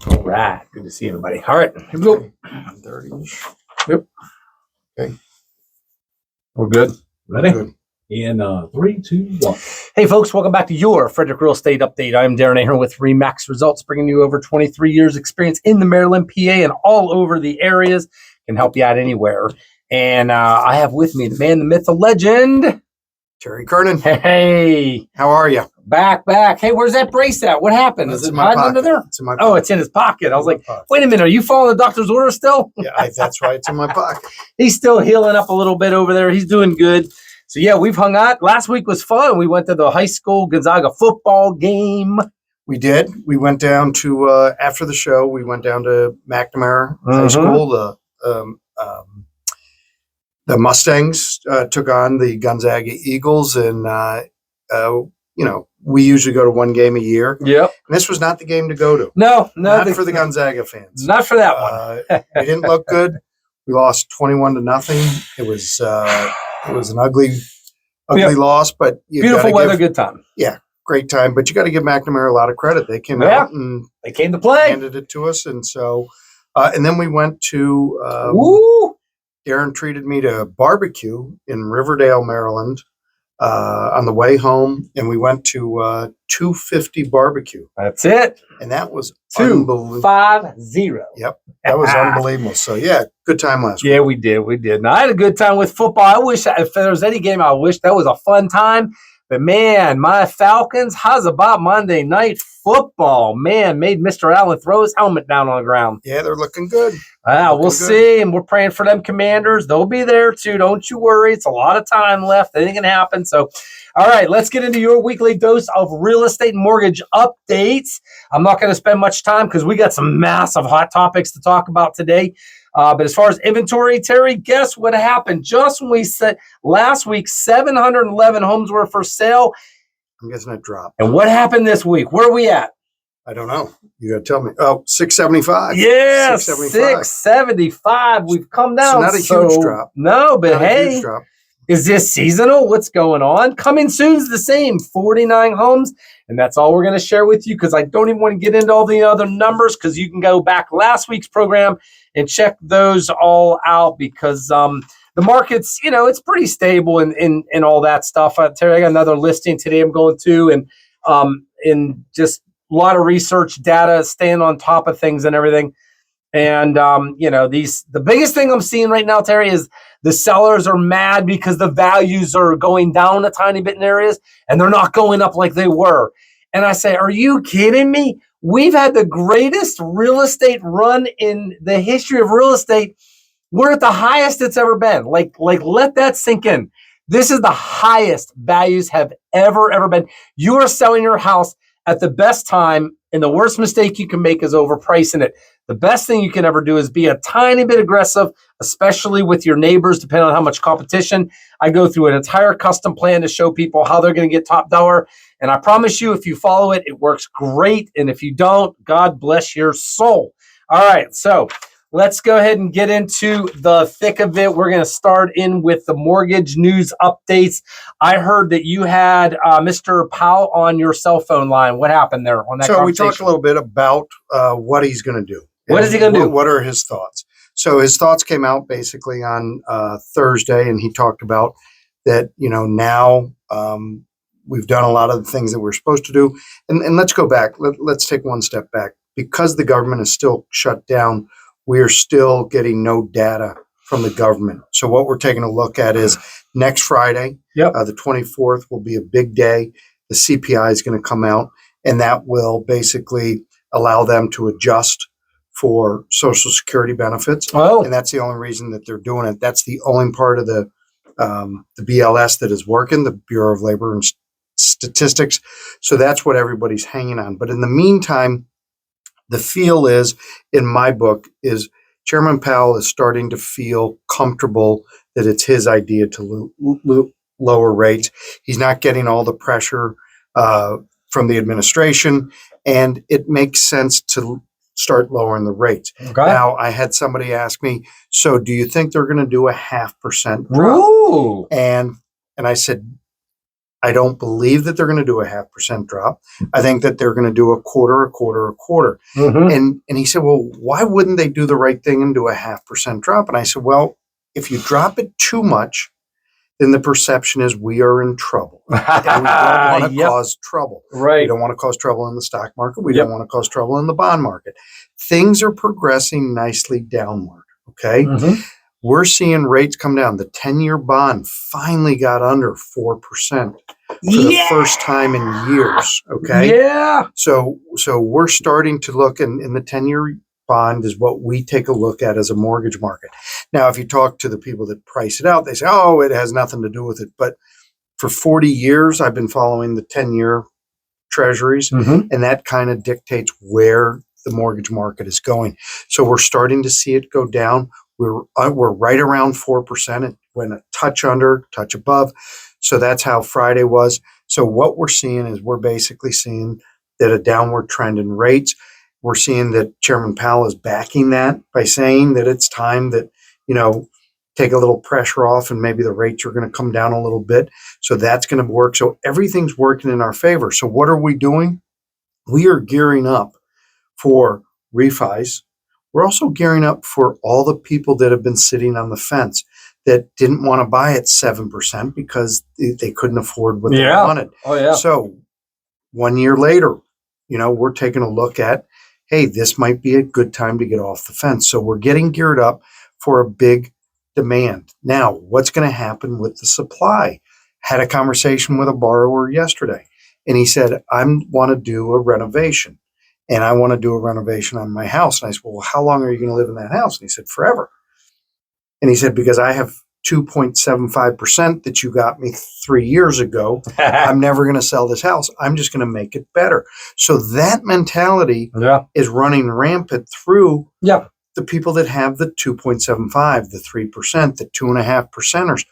All right. Good to see everybody. All right. Here we go. 30-ish. Yep. Okay. We're good. Ready? Good. In 3, 2, 1. Hey, folks. Welcome back to your Frederick Real Estate Update. I'm Darren Ahern with RE/MAX Results, bringing you over 23 years experience in the Maryland, PA, and all over the areas. Can help you out anywhere. And I have with me the man, the myth, the legend, Terry Kernan. Hey. How are you? Back. Hey, where's that brace at? What happened? Is it hiding under there? It's in my pocket. Oh, it's in his pocket. I was like, wait a minute. Are you following the doctor's order still? Yeah, that's why it's in my pocket. He's still healing up a little bit over there. He's doing good. So, yeah, we've hung out. Last week was fun. We went to the high school Gonzaga football game. We did. We went down to, after the show, we went down to McNamara High School. The Mustangs took on the Gonzaga Eagles, and, we usually go to one game a year. Yep. And this was not the game to go to. No. Not for the Gonzaga fans. Not for that one. We didn't look good. We lost 21-0. It was an ugly loss, but beautiful weather, good time. Yeah, great time. But you got to give McNamara a lot of credit. They came out and they came to play, handed it to us, and so and then we went to. Darren treated me to a barbecue in Riverdale, Maryland, on the way home, and we went to 250 barbecue. That's it. And that was 250. Yep, that was unbelievable. So yeah, good time last week. Yeah, we did. Now I had a good time with football. I wish if there was any game, I wish that was a fun time. But man, my Falcons, how's about Monday Night Football? Man, made Mr. Allen throw his helmet down on the ground. Yeah, they're looking good. We'll see, and we're praying for them Commanders. They'll be there too. Don't you worry. It's a lot of time left. Anything can happen. So, all right, let's get into your weekly dose of real estate and mortgage updates. I'm not going to spend much time because we got some massive hot topics to talk about today. But as far as inventory, Terry, guess what happened? Just when we said last week, 711 homes were for sale. I'm guessing it dropped. And what happened this week? Where are we at? I don't know. You got to tell me. Oh, 675. Yeah, 675. We've come down. Not a huge drop. No, but hey, is this seasonal? What's going on? Coming soon's the same, 49 homes. And that's all we're going to share with you because I don't even want to get into all the other numbers because you can go back last week's program and check those all out because the market's, it's pretty stable and all that stuff. Terry, I got another listing today I'm going to and just a lot of research data, staying on top of things and everything. And, the biggest thing I'm seeing right now, Terry, is the sellers are mad because the values are going down a tiny bit in areas and they're not going up like they were. And I say, are you kidding me? We've had the greatest real estate run in the history of real estate. We're at the highest it's ever been. Like let that sink in. This is the highest values have ever been. You are selling your house at the best time, and the worst mistake you can make is overpricing it. The best thing you can ever do is be a tiny bit aggressive, especially with your neighbors, depending on how much competition. I go through an entire custom plan to show people how they're going to get top dollar. And I promise you, if you follow it, it works great. And if you don't, God bless your soul. All right, so let's go ahead and get into the thick of it. We're going to start in with the mortgage news updates. I heard that you had Mr. Powell on your cell phone line. What happened there on that conversation? So we talked a little bit about what he's going to do. What is he going to do? What are his thoughts? So his thoughts came out basically on Thursday, and he talked about that, now we've done a lot of the things that we're supposed to do. And let's go back. Let's take one step back. Because the government is still shut down, we're still getting no data from the government. So what we're taking a look at is next Friday, the 24th, will be a big day. The CPI is going to come out, and that will basically allow them to adjust for Social Security benefits. Oh. And that's the only reason that they're doing it. That's the only part of the BLS that is working, the Bureau of Labor and Statistics. So that's what everybody's hanging on. But in the meantime, the feel is, in my book, is Chairman Powell is starting to feel comfortable that it's his idea to lower rates. He's not getting all the pressure from the administration, and it makes sense to start lowering the rates. Okay. Now, I had somebody ask me, so do you think they're going to do a 0.5% drop? Ooh. And I said, I don't believe that they're going to do a 0.5% drop. I think that they're going to do a quarter. And he said, well, why wouldn't they do the right thing and do a 0.5% drop? And I said, well, if you drop it too much, then the perception is we are in trouble. And we don't want to cause trouble. Right. We don't want to cause trouble in the stock market. We don't want to cause trouble in the bond market. Things are progressing nicely downward. Okay. We're seeing rates come down. The 10-year bond finally got under 4% for the first time in years. Okay. Yeah. So we're starting to look, and the 10-year bond is what we take a look at as a mortgage market. Now, if you talk to the people that price it out, they say, oh, it has nothing to do with it. But for 40 years, I've been following the 10-year treasuries, and that kind of dictates where the mortgage market is going. So we're starting to see it go down. We're right around 4%. It went a touch under, touch above. So that's how Friday was. So what we're seeing is we're basically seeing that a downward trend in rates. We're seeing that Chairman Powell is backing that by saying that it's time that, take a little pressure off and maybe the rates are going to come down a little bit. So that's going to work. So everything's working in our favor. So what are we doing? We are gearing up for refis. We're also gearing up for all the people that have been sitting on the fence that didn't want to buy at 7% because they couldn't afford what they wanted. Oh, yeah. So 1 year later, we're taking a look at, hey, this might be a good time to get off the fence. So we're getting geared up for a big demand. Now, what's going to happen with the supply? Had a conversation with a borrower yesterday, and he said, I want to do a renovation, and I want to do a renovation on my house. And I said, well, how long are you going to live in that house? And he said, forever. And he said, because I have 2.75% that you got me 3 years ago. I'm never going to sell this house. I'm just going to make it better. So that mentality is running rampant through the people that have the 2.75, the 3%, the 2.5%ers.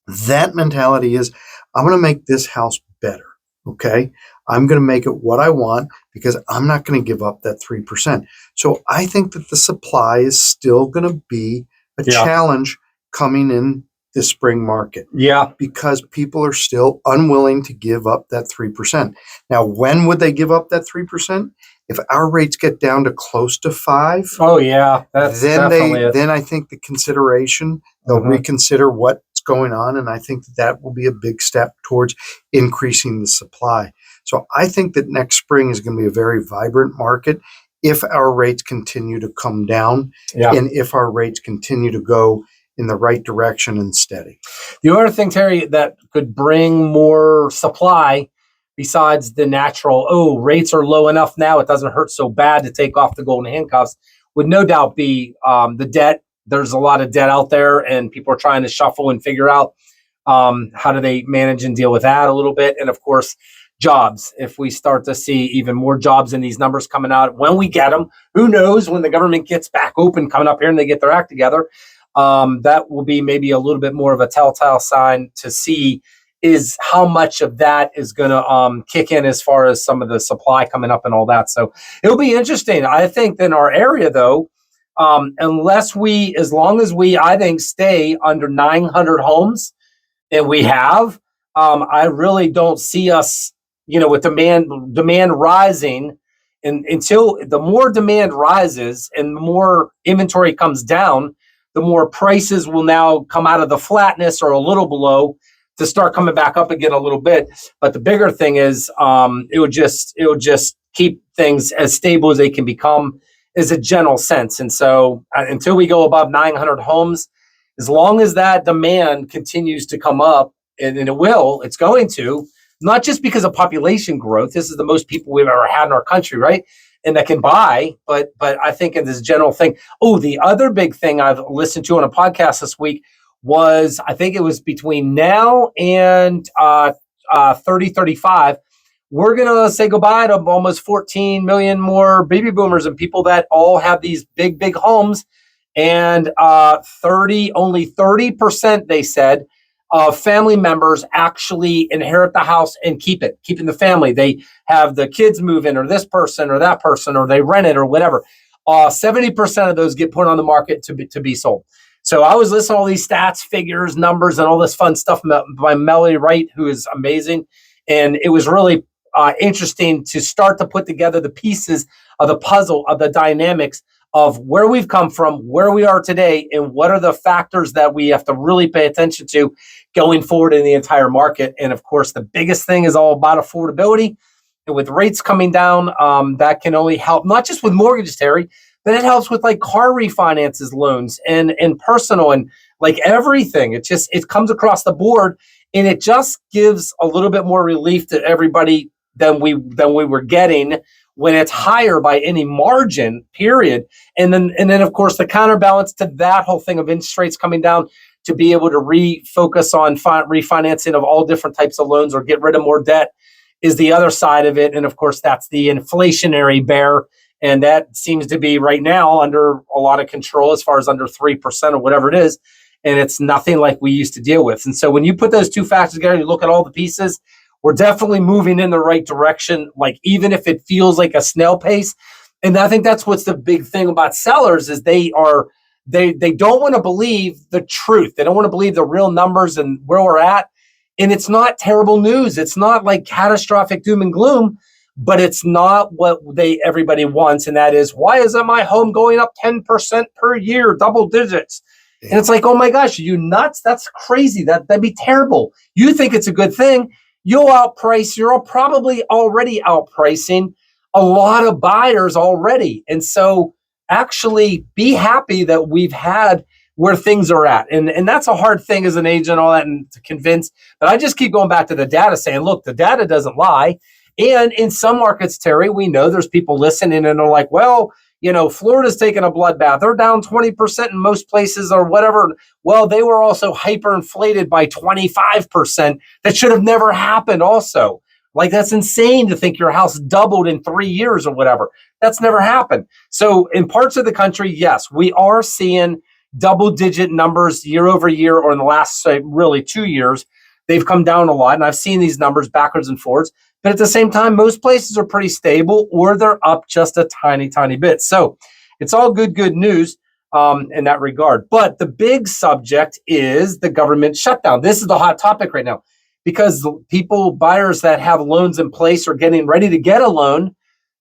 That mentality is, I'm going to make this house better. Okay. I'm going to make it what I want because I'm not going to give up that 3%. So I think that the supply is still going to be a challenge coming in the spring market. Yeah. Because people are still unwilling to give up that 3%. Now, when would they give up that 3%? If our rates get down to close to 5%. Oh, yeah. Then I think the consideration, they'll reconsider what's going on. And I think that will be a big step towards increasing the supply. So I think that next spring is going to be a very vibrant market if our rates continue to come down and if our rates continue to go in the right direction and steady. The other thing, Terry, that could bring more supply besides the natural, rates are low enough now, it doesn't hurt so bad to take off the golden handcuffs, would no doubt be the debt. There's a lot of debt out there, and people are trying to shuffle and figure out how do they manage and deal with that a little bit. And of course, jobs. If we start to see even more jobs in these numbers coming out, when we get them, who knows, when the government gets back open coming up here and they get their act together, that will be maybe a little bit more of a telltale sign to see is how much of that is going to kick in as far as some of the supply coming up and all that. So it'll be interesting. I think in our area, though, as long as we, I think, stay under 900 homes, and we have, I really don't see us, with demand rising, and until the more demand rises and the more inventory comes down, the more prices will now come out of the flatness or a little below to start coming back up again a little bit. But the bigger thing is, it would just keep things as stable as they can become, is a general sense. And so until we go above 900 homes, as long as that demand continues to come up, and it's going to, not just because of population growth. This is the most people we've ever had in our country, right? And that can buy, but I think in this general thing. Oh, the other big thing I've listened to on a podcast this week was, I think it was between now and 3035, we're going to say goodbye to almost 14 million more baby boomers and people that all have these big, big homes. And only 30%, they said, of family members actually inherit the house and keep in the family. They have the kids move in, or this person or that person, or they rent it or whatever. 70% of those get put on the market to be sold. So I was listening to all these stats, figures, numbers, and all this fun stuff by Melody Wright, who is amazing. And it was really interesting to start to put together the pieces of the puzzle of the dynamics of where we've come from, where we are today, and what are the factors that we have to really pay attention to going forward in the entire market. And of course, the biggest thing is all about affordability. And with rates coming down, that can only help, not just with mortgages, Terry, but it helps with like car refinances, loans, and personal, and like everything. It comes across the board, and it just gives a little bit more relief to everybody than we were getting when it's higher by any margin, period. And then of course the counterbalance to that whole thing of interest rates coming down, to be able to refocus on refinancing of all different types of loans or get rid of more debt, is the other side of it. And of course that's the inflationary bear. And that seems to be right now under a lot of control, as far as under 3% or whatever it is. And it's nothing like we used to deal with. And so when you put those two factors together, you look at all the pieces, we're definitely moving in the right direction, like even if it feels like a snail pace. And I think that's what's the big thing about sellers, is they don't want to believe the truth. They don't want to believe the real numbers and where we're at. And it's not terrible news. It's not like catastrophic doom and gloom, but it's not what everybody wants. And that is, why isn't my home going up 10% per year, double digits? Yeah. And it's like, oh my gosh, are you nuts? That's crazy. That'd be terrible. You think it's a good thing. You're probably already outpricing a lot of buyers already. And so actually be happy that we've had where things are at. And that's a hard thing as an agent, all that, and to convince. But I just keep going back to the data, saying, look, the data doesn't lie. And in some markets, Terry, we know there's people listening and they're like, well, Florida's taking a bloodbath. They're down 20% in most places or whatever. Well, they were also hyperinflated by 25%. That should have never happened also. Like, that's insane to think your house doubled in 3 years or whatever. That's never happened. So in parts of the country, yes, we are seeing double-digit numbers year over year, or in the last, say, really 2 years. They've come down a lot, and I've seen these numbers backwards and forwards. But at the same time, most places are pretty stable, or they're up just a tiny, tiny bit. So it's all good news in that regard. But the big subject is the government shutdown. This is the hot topic right now, because buyers that have loans in place or getting ready to get a loan,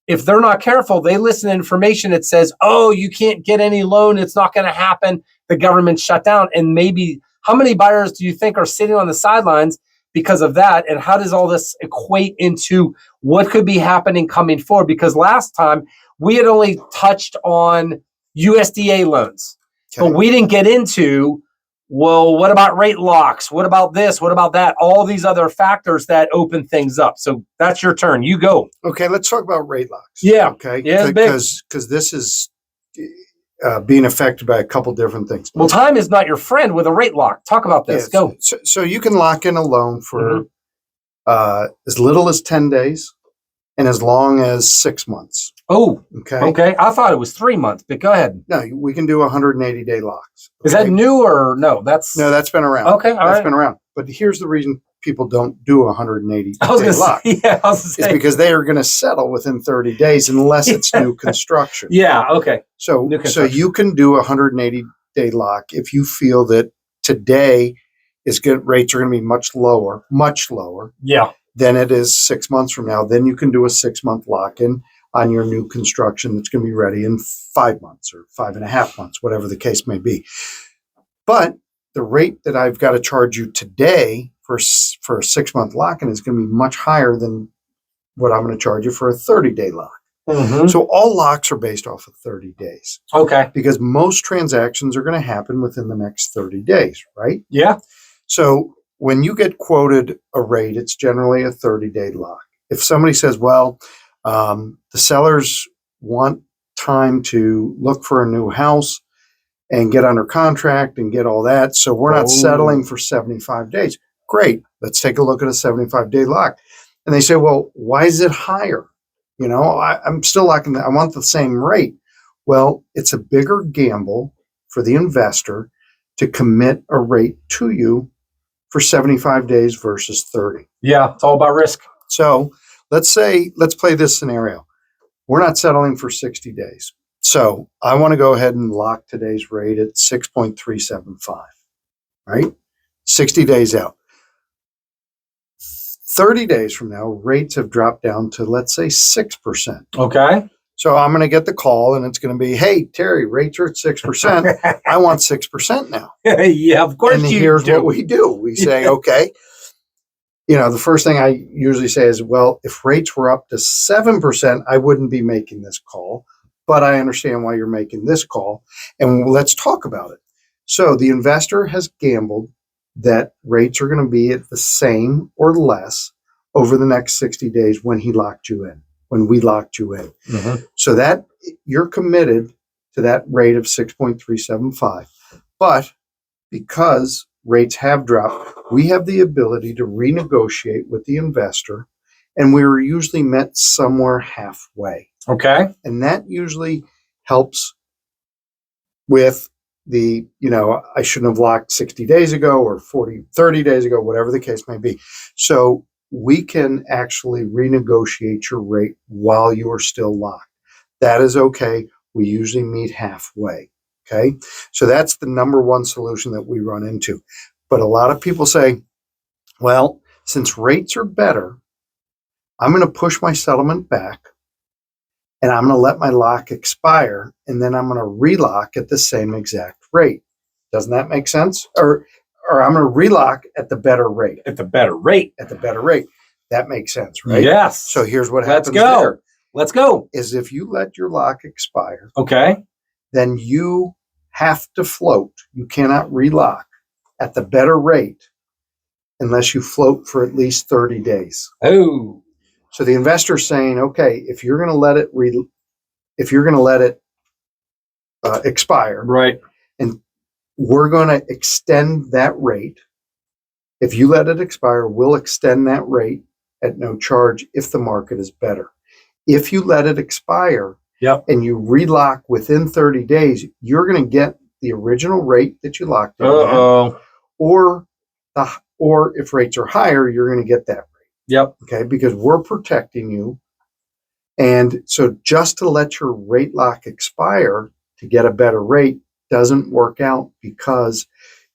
if they're not careful, they listen to information that says, oh, you can't get any loan. It's not going to happen. The government shut down. And maybe how many buyers do you think are sitting on the sidelines because of that? And how does all this equate into what could be happening coming forward? Because last time we had only touched on USDA loans, but we didn't get into, well, what about rate locks? What about this? What about that? All these other factors that open things up. So that's your turn. You go. Okay, let's talk about rate locks. Yeah. Okay. Yeah, because this is being affected by a couple different things. Well, time is not your friend with a rate lock. Talk about this. Go. So you can lock in a loan for as little as 10 days and as long as 6 months. Oh, okay. I thought it was 3 months, but go ahead. No, we can do 180-day locks. Okay? Is that new or no? That's been around. Okay, that's been around. But here's the reason people don't do 180-day lock. It's because they are going to settle within 30 days unless it's new construction. Yeah, okay. So you can do a 180-day lock if you feel that today rates are going to be much lower. Yeah. Than it is 6 months from now. Then you can do a 6-month lock-in on your new construction that's going to be ready in 5 months or 5.5 months, whatever the case may be. But the rate that I've got to charge you today for a 6-month lock-in is going to be much higher than what I'm going to charge you for a 30-day lock. Mm-hmm. So all locks are based off of 30 days. Okay. Because most transactions are going to happen within the next 30 days, right? Yeah. So when you get quoted a rate, it's generally a 30-day lock. If somebody says, well, the sellers want time to look for a new house and get under contract and get all that, so we're not settling for 75 days. Great. Let's take a look at a 75-day lock. And they say, well, why is it higher? I'm still locking that. I want the same rate. Well, it's a bigger gamble for the investor to commit a rate to you for 75 days versus 30. Yeah, it's all about risk. So let's play this scenario. We're not settling for 60 days. So I want to go ahead and lock today's rate at 6.375, right? 60 days out. 30 days from now, rates have dropped down to, let's say, 6%. Okay. So I'm going to get the call and it's going to be, hey, Terry, rates are at 6%. I want 6% now. Yeah, of course and you here's do. what we do. We say, okay, the first thing I usually say is, well, if rates were up to 7%, I wouldn't be making this call, but I understand why you're making this call, and let's talk about it. So the investor has gambled that rates are going to be at the same or less over the next 60 days when we locked you in. Mm-hmm. So that you're committed to that rate of 6.375. But because rates have dropped, we have the ability to renegotiate with the investor, and we're usually met somewhere halfway. Okay. And that usually helps with the, I shouldn't have locked 60 days ago or 30 days ago, whatever the case may be. So we can actually renegotiate your rate while you are still locked. That is okay. We usually meet halfway. Okay. So that's the number one solution that we run into. But a lot of people say, well, since rates are better, I'm going to push my settlement back and I'm going to let my lock expire. And then I'm going to relock at the same exact rate. Doesn't that make sense? Or I'm going to relock at the better rate. At the better rate. That makes sense, right? Yes. So here's what happens there. Let's go. Is if you let your lock expire, okay, then you have to float. You cannot relock at the better rate unless you float for at least 30 days. Oh. So the investor's saying, okay, if you're going to let it expire, right, and we're going to extend that rate. If you let it expire, we'll extend that rate at no charge if the market is better. If you let it expire and you relock within 30 days, you're going to get the original rate that you locked in at, or if rates are higher, you're going to get that rate. Yep. Okay, because we're protecting you. And so just to let your rate lock expire to get a better rate doesn't work out, because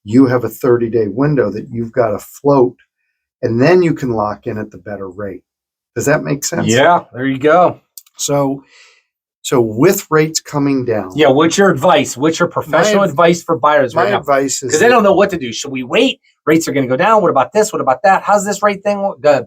you have a 30-day window that you've got to float, and then you can lock in at the better rate. Does that make sense? Yeah, there you go. So with rates coming down. Yeah, what's your advice? What's your professional advice for buyers right now? My advice is, because they don't know what to do. Should we wait? Rates are going to go down. What about this? What about that? How's this rate thing? Good.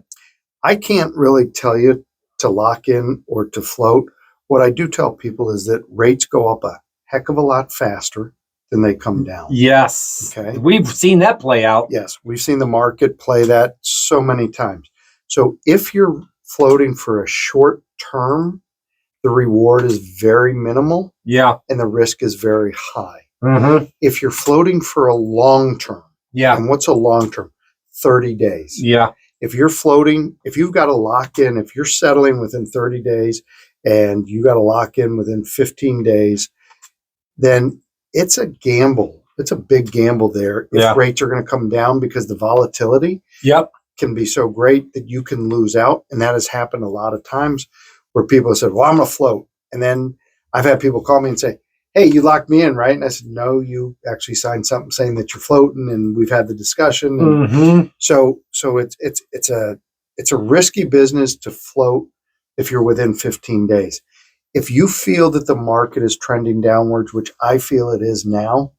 I can't really tell you to lock in or to float. What I do tell people is that rates go up a heck of a lot faster than they come down. Yes. Okay. We've seen that play out. Yes. We've seen the market play that so many times. So if you're floating for a short term, the reward is very minimal. Yeah. And the risk is very high. Mm-hmm. If you're floating for a long term. Yeah. And what's a long term? 30 days. Yeah. If you're floating, if you've got to lock in, if you're settling within 30 days and you got to lock in within 15 days, then it's a gamble. It's a big gamble there. If rates are going to come down, because the volatility can be so great that you can lose out. And that has happened a lot of times where people have said, well, I'm going to float. And then I've had people call me and say, hey, you locked me in, right? And I said, no, you actually signed something saying that you're floating, and we've had the discussion. And mm-hmm. So it's a risky business to float if you're within 15 days. If you feel that the market is trending downwards, which I feel it is now,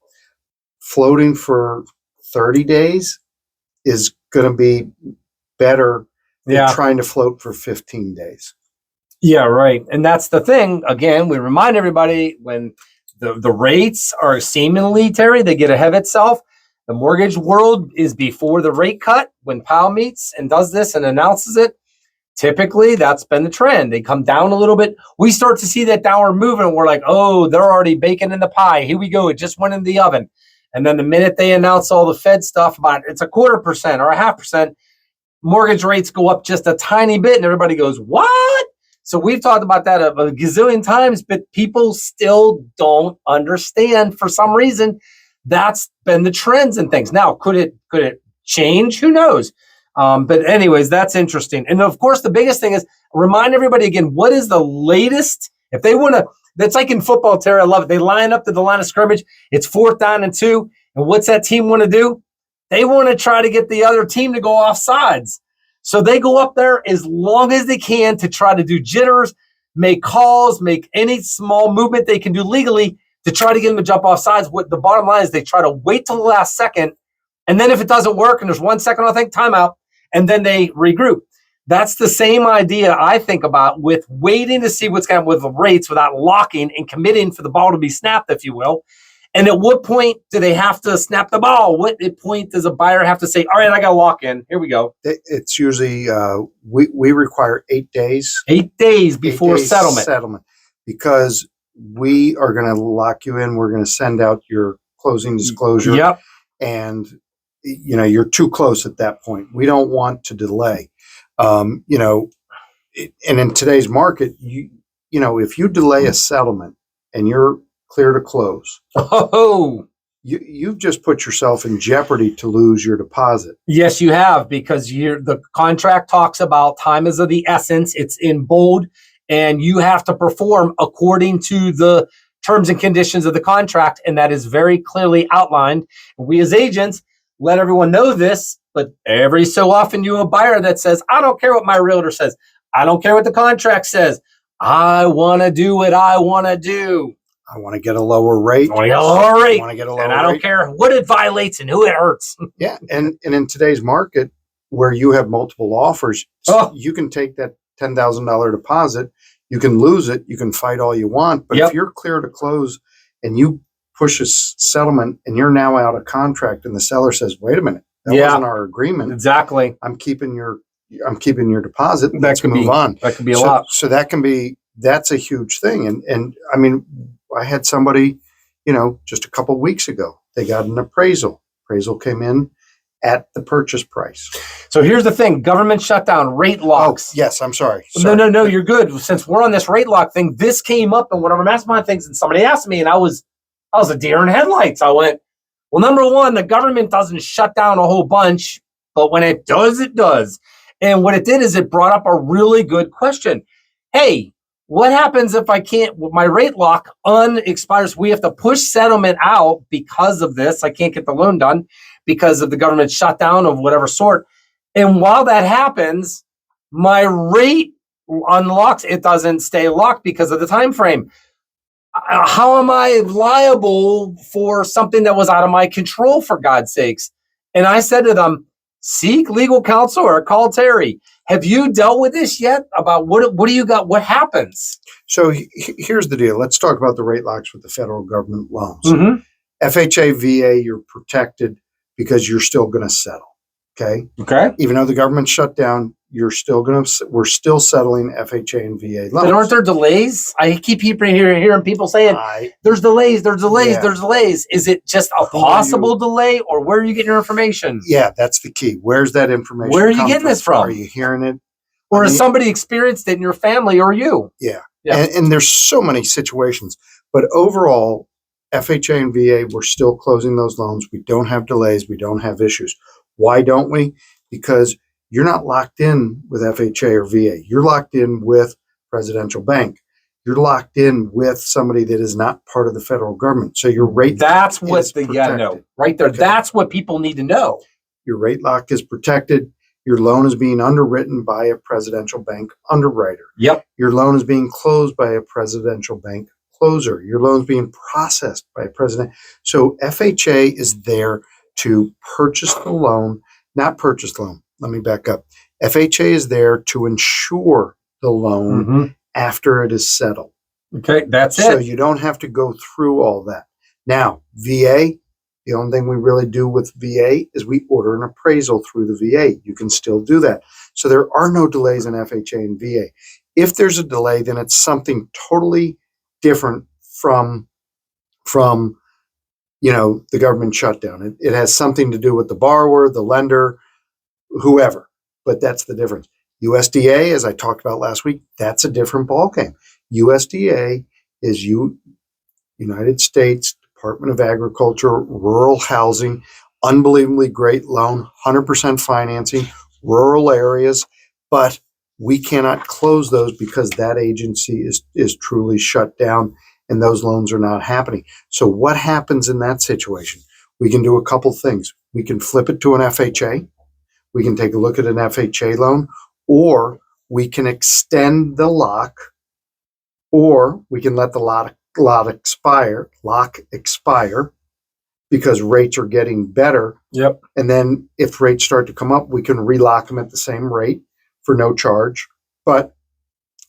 floating for 30 days is going to be better than trying to float for 15 days. Yeah, right. And that's the thing. Again, we remind everybody, when the rates are seemingly, Terry, they get ahead of itself. The mortgage world is before the rate cut. When Powell meets and does this and announces it, typically that's been the trend. They come down a little bit. We start to see that downward movement. We're like, oh, they're already baking in the pie. Here we go. It just went in the oven. And then the minute they announce all the Fed stuff about it's 0.25% or 0.5%, mortgage rates go up just a tiny bit, and everybody goes, what? So we've talked about that a gazillion times, but people still don't understand for some reason. That's been the trends and things. Now, could it change? Who knows? But anyways, that's interesting. And of course, the biggest thing is remind everybody again, what is the latest? If they want to, That's like in football, Terry. I love it. They line up to the line of scrimmage. It's 4th down and 2. And what's that team want to do? They want to try to get the other team to go off sides. So they go up there as long as they can to try to do jitters, make calls, make any small movement they can do legally to try to get them to jump off sides. What the bottom line is, they try to wait till the last second. And then if it doesn't work and there's 1 second, I think, timeout, and then they regroup. That's the same idea I think about with waiting to see what's going on with the rates without locking and committing for the ball to be snapped, if you will. And at what point do they have to snap the ball? What point does a buyer have to say, all right, I got to lock in. Here we go. It's usually, we require 8 days. 8 days before settlement. Because we are going to lock you in. We're going to send out your closing disclosure. Yep. And, you're too close at that point. We don't want to delay. And in today's market, if you delay a settlement and you're clear to close, you've just put yourself in jeopardy to lose your deposit. Yes, you have, because the contract talks about time is of the essence. It's in bold, and you have to perform according to the terms and conditions of the contract, and that is very clearly outlined. We as agents let everyone know this, but every so often you have a buyer that says, I don't care what my realtor says. I don't care what the contract says. I want to do what I want to do. I want to get a lower rate. I want to get a lower rate. I want to get a lower and I don't rate. care what it violates and who it hurts. Yeah. And in today's market where you have multiple offers, you can take that $10,000 deposit. You can lose it. You can fight all you want. But if you're clear to close and you push a settlement and you're now out of contract and the seller says, wait a minute, that wasn't our agreement. Exactly. I'm keeping your deposit. Let's move on. That could be a lot. So that's a huge thing. And I mean, I had somebody, just a couple of weeks ago, they got an appraisal. Appraisal came in at the purchase price. So here's the thing: government shutdown, rate locks. Oh, yes, I'm sorry. No, you're good. Since we're on this rate lock thing, this came up in one of our mastermind things, and somebody asked me, and I was a deer in headlights. I went, well, number one, the government doesn't shut down a whole bunch, but when it does, it does. And what it did is it brought up a really good question. Hey, what happens if I can't, my rate lock unexpires? We have to push settlement out because of this. I can't get the loan done because of the government shutdown of whatever sort. And while that happens, my rate unlocks. It doesn't stay locked because of the time frame. How am I liable for something that was out of my control, for God's sakes? And I said to them, seek legal counsel or call Terry. Have you dealt with this yet? About what do you got? What happens? So here's the deal. Let's talk about the rate locks with the federal government loans. Mm-hmm. FHA, VA, you're protected because you're still going to settle. Okay. Even though the government shut down, we're still settling FHA and VA loans. But aren't there delays? I keep hearing people saying there's delays. Is it just a possible delay, or where are you getting your information? Yeah, that's the key. Where's that information? Where are you getting this from? Are you hearing it? Or has somebody experienced it in your family or you? Yeah. And there's so many situations. But overall, FHA and VA, we're still closing those loans. We don't have delays. We don't have issues. Why don't we? Because you're not locked in with FHA or VA. You're locked in with Presidential Bank. You're locked in with somebody that is not part of the federal government. So your rate that's what the no right there. Okay. That's what people need to know. Your rate lock is protected. Your loan is being underwritten by a Presidential Bank underwriter. Yep. Your loan is being closed by a Presidential Bank closer. Your loan is being processed by a president. So FHA is there to purchase the loan, not purchase the loan. Let me back up. FHA is there to insure the loan after it is settled. Okay, that's it. So you don't have to go through all that. Now, VA, the only thing we really do with VA is we order an appraisal through the VA. You can still do that. So there are no delays in FHA and VA. If there's a delay, then it's something totally different from the government shutdown. It has something to do with the borrower, the lender, whoever. But that's the difference. USDA, as I talked about last week, that's a different ballgame. USDA is United States Department of Agriculture, rural housing, unbelievably great loan, 100% financing, rural areas. But we cannot close those because that agency is truly shut down and those loans are not happening. So what happens in that situation? We can do a couple things. We can flip it to an FHA. We can take a look at an FHA loan, or we can extend the lock, or we can let the lock expire because rates are getting better. Yep. And then if rates start to come up, we can relock them at the same rate for no charge. But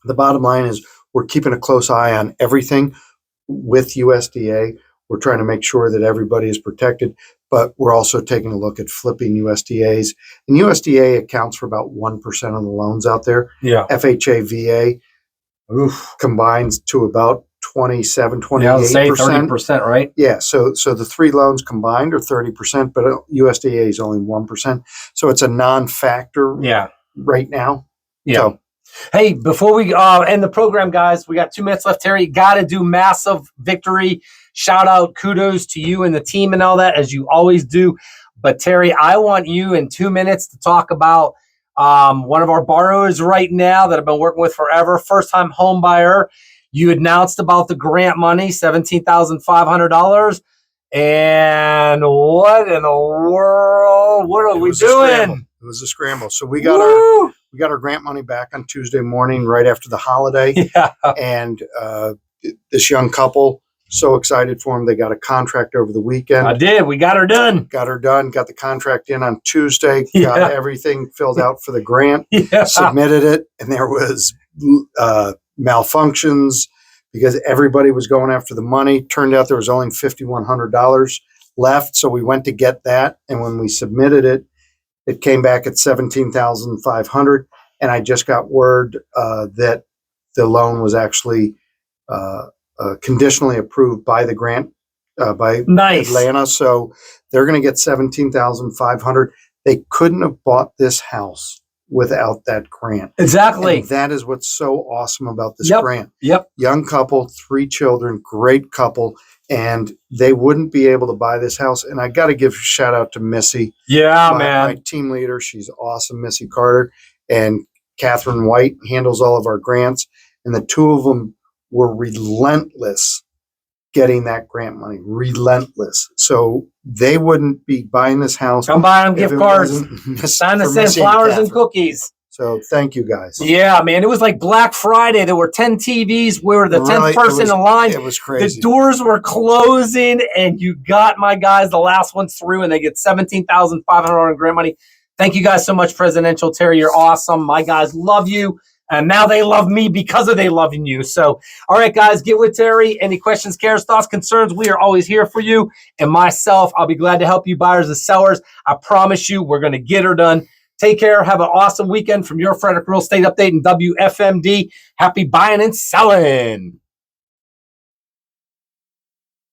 the bottom line is we're keeping a close eye on everything with USDA. We're trying to make sure that everybody is protected, but we're also taking a look at flipping USDAs. And USDA accounts for about 1% of the loans out there. Yeah. FHA, VA combines to about 27, 28%. Yeah, I was saying 30%, right? Yeah, so the three loans combined are 30%, but USDA is only 1%. So it's a non-factor right now. Yeah. So, hey, before we end the program, guys, we got 2 minutes left. Terry, got to do massive victory. Shout out, kudos to you and the team and all that, as you always do. But Terry, I want you in 2 minutes to talk about one of our borrowers right now that I've been working with forever, first-time home buyer. You announced about the grant money, $17,500. And what in the world? What are we doing? It was a scramble. So we got our grant money back on Tuesday morning, right after the holiday. Yeah. And this young couple, so excited for them. They got a contract over the weekend. I did. We got her done. Got her done. Got the contract in on Tuesday. Got everything filled out for the grant. Submitted it, and there was malfunctions because everybody was going after the money. Turned out there was only $5,100 left, so we went to get that. And when we submitted it, it came back at $17,500. And I just got word that the loan was actually conditionally approved by the grant by Atlanta. So they're going to get $17,500. They couldn't have bought this house without that grant. Exactly. And that is what's so awesome about this grant. Yep. Young couple, 3 children, great couple, and they wouldn't be able to buy this house. And I got to give a shout out to Missy. Yeah, my team leader. She's awesome, Missy Carter, and Catherine White handles all of our grants. And the two of them were relentless getting that grant money, relentless. So they wouldn't be buying this house. Come buy them gift cards. Time to send flowers and cookies. So thank you guys. Yeah, man. It was like Black Friday. There were 10 TVs. We were the 10th person in line. It was crazy. The doors were closing, and you got my guys, the last ones through, and they get $17,500 in grant money. Thank you guys so much, Presidential Terry. You're awesome. My guys love you. And now they love me because of they loving you. So, all right, guys, get with Terry. Any questions, cares, thoughts, concerns, we are always here for you. And myself, I'll be glad to help you buyers and sellers. I promise you, we're going to get her done. Take care. Have an awesome weekend from your Frederick Real Estate Update and WFMD. Happy buying and selling.